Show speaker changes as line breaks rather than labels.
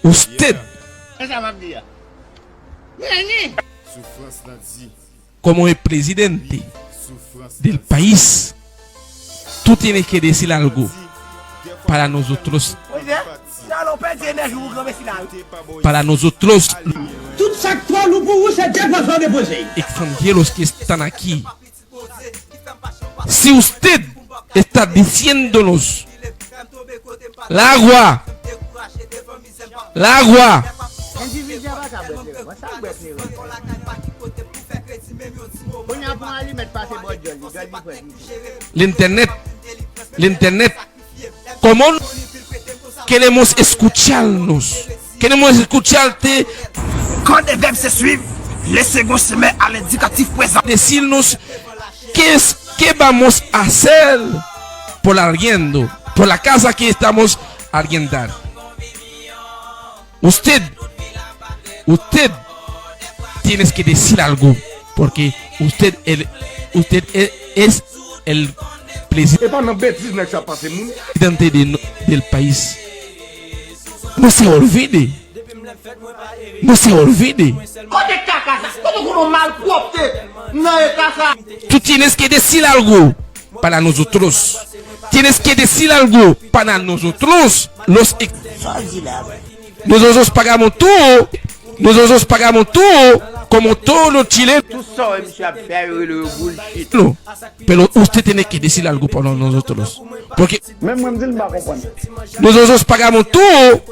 Usted, como el presidente del país, tú tienes que decir algo para nosotros. Para nosotros, extranjeros que están aquí. Si usted está diciéndonos el agua, el internet, ¿cómo queremos escucharnos? Queremos escucharte.
Quand les verbes se suivent, les secondes se mettent à l'indicatif présent.
Decirnos qué vamos a hacer por arriendo, por la casa que estamos arriendar. Usted tienes que decir algo, porque usted es el presidente del país. No se olvide. Tú tienes que decir algo para nosotros. Tienes que decir algo para nosotros. Nosotros pagamos todo. Nosotros pagamos todo, como todos los chilenos. No, pero usted tiene que decir algo para nosotros. Porque nosotros pagamos todo.